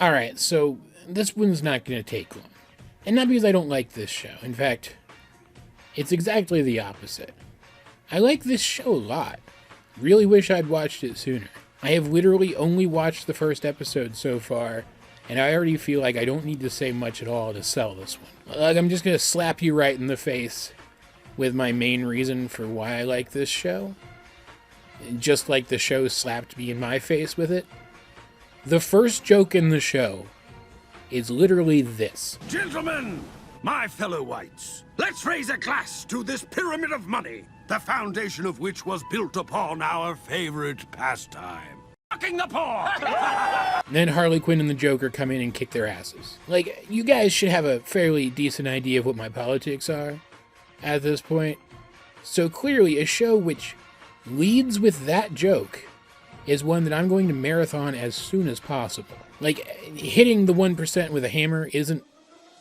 Alright, so this one's not going to take long. And not because I don't like this show. In fact, it's exactly the opposite. I like this show a lot. Really wish I'd watched it sooner. I have literally only watched the first episode so far, and I already feel like I don't need to say much at all to sell this one. Like, I'm just going to slap you right in the face with my main reason for why I like this show. Just like the show slapped me in my face with it. The first joke in the show is literally this. Gentlemen, my fellow whites, let's raise a glass to this pyramid of money, the foundation of which was built upon our favorite pastime. Fucking the poor! Then Harley Quinn and the Joker come in and kick their asses. Like, you guys should have a fairly decent idea of what my politics are at this point. So clearly, a show which leads with that joke is one that I'm going to marathon as soon as possible. Like, hitting the 1% with a hammer isn't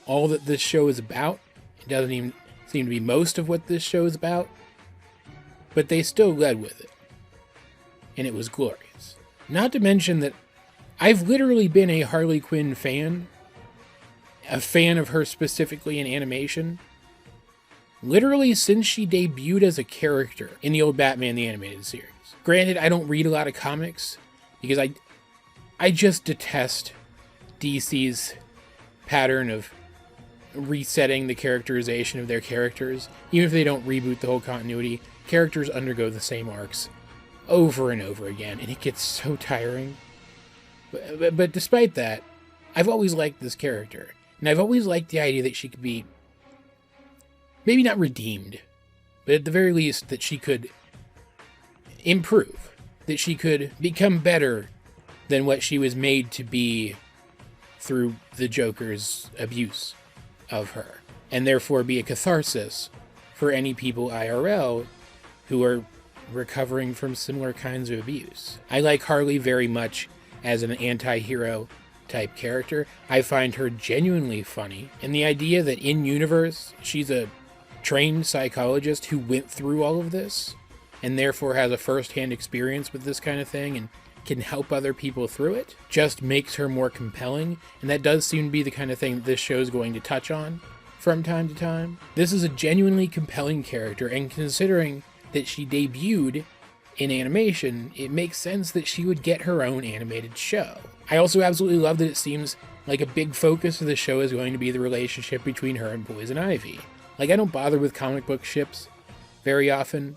all that this show is about. It doesn't even seem to be most of what this show is about. But they still led with it. And it was glorious. Not to mention that I've literally been a Harley Quinn fan. A fan of her specifically in animation. Literally since she debuted as a character in the old Batman the Animated Series. Granted, I don't read a lot of comics because I just detest DC's pattern of resetting the characterization of their characters. Even if they don't reboot the whole continuity, characters undergo the same arcs over and over again, and it gets so tiring. But despite that, I've always liked this character, and I've always liked the idea that she could be maybe not redeemed, but at the very least that she could improve, that she could become better than what she was made to be through the Joker's abuse of her, and therefore be a catharsis for any people IRL who are recovering from similar kinds of abuse. I like Harley very much as an anti-hero type character. I find her genuinely funny, and the idea that in universe she's a trained psychologist who went through all of this and therefore has a first-hand experience with this kind of thing and can help other people through it just makes her more compelling, and that does seem to be the kind of thing that this show is going to touch on from time to time. This is a genuinely compelling character, and considering that she debuted in animation, it makes sense that she would get her own animated show. I also absolutely love that it seems like a big focus of the show is going to be the relationship between her and Poison Ivy. Like, I don't bother with comic book ships very often.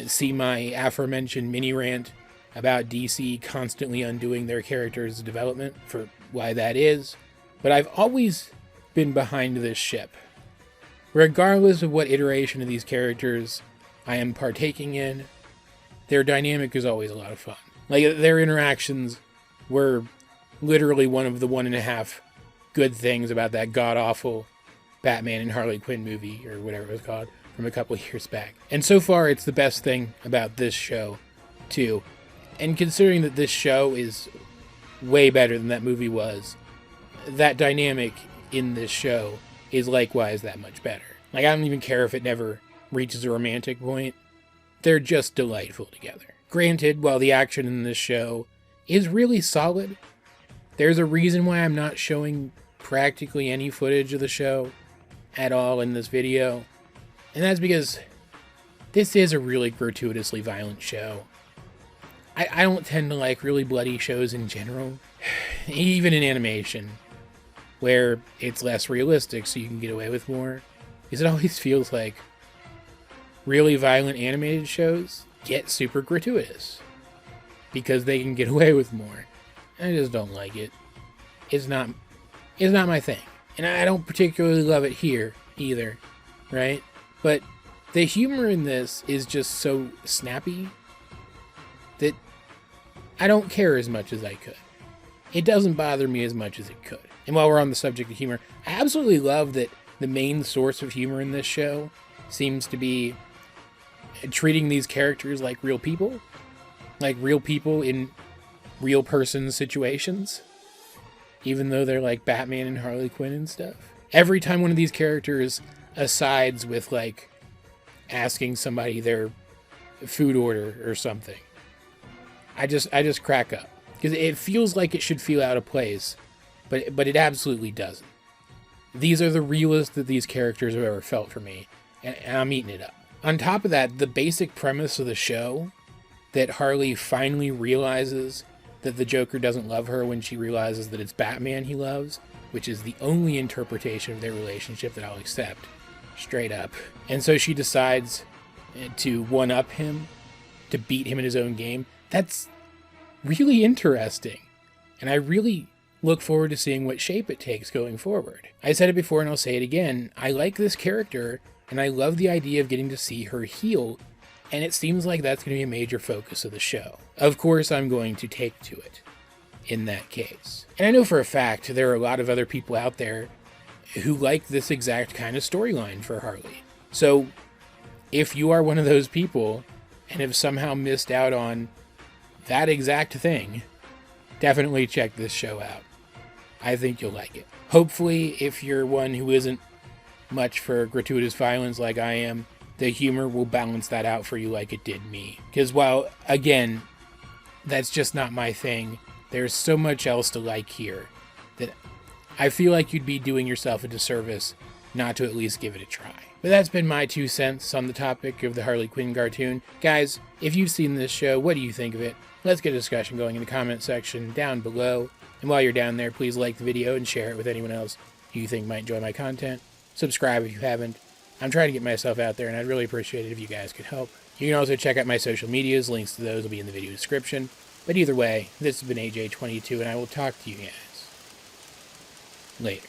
See my aforementioned mini rant about DC constantly undoing their characters' development for why that is. But I've always been behind this ship. Regardless of what iteration of these characters I am partaking in, their dynamic is always a lot of fun. Like, their interactions were literally one of the 1.5 good things about that god-awful Batman and Harley Quinn movie, or whatever it was called, from a couple years back. And so far, it's the best thing about this show, too. And considering that this show is way better than that movie was, that dynamic in this show is likewise that much better. Like, I don't even care if it never reaches a romantic point. They're just delightful together. Granted, while the action in this show is really solid, there's a reason why I'm not showing practically any footage of the show at all in this video. And that's because this is a really gratuitously violent show. I don't tend to like really bloody shows in general, even in animation, where it's less realistic so you can get away with more. Because it always feels like really violent animated shows get super gratuitous because they can get away with more. I just don't like it. It's not my thing. And I don't particularly love it here either, right? But the humor in this is just so snappy that I don't care as much as I could. It doesn't bother me as much as it could. And while we're on the subject of humor, I absolutely love that the main source of humor in this show seems to be treating these characters like real people in real person situations, even though they're like Batman and Harley Quinn and stuff. Every time one of these characters asides with like asking somebody their food order or something, I just crack up Because it feels like it should feel out of place, but it absolutely doesn't. These are the realest that these characters have ever felt for me, and I'm eating it up. On top of that, the basic premise of the show, that Harley finally realizes that the Joker doesn't love her when she realizes that it's Batman he loves, which is the only interpretation of their relationship that I'll accept, straight up. And so she decides to one-up him, to beat him in his own game. That's really interesting, and I really look forward to seeing what shape it takes going forward. I said it before and I'll say it again, I like this character, and I love the idea of getting to see her heal, and it seems like that's going to be a major focus of the show. Of course, I'm going to take to it in that case. And I know for a fact there are a lot of other people out there who like this exact kind of storyline for Harley. So if you are one of those people and have somehow missed out on that exact thing, definitely check this show out. I think you'll like it. Hopefully, if you're one who isn't much for gratuitous violence like I am, the humor will balance that out for you like it did me. Because while, again, that's just not my thing, there's so much else to like here that I feel like you'd be doing yourself a disservice not to at least give it a try. But that's been my 2 cents on the topic of the Harley Quinn cartoon. Guys, if you've seen this show, what do you think of it? Let's get a discussion going in the comment section down below. And while you're down there, please like the video and share it with anyone else who you think might enjoy my content. Subscribe if you haven't. I'm trying to get myself out there, and I'd really appreciate it if you guys could help. You can also check out my social medias. Links to those will be in the video description. But either way, this has been AJ22, and I will talk to you guys later.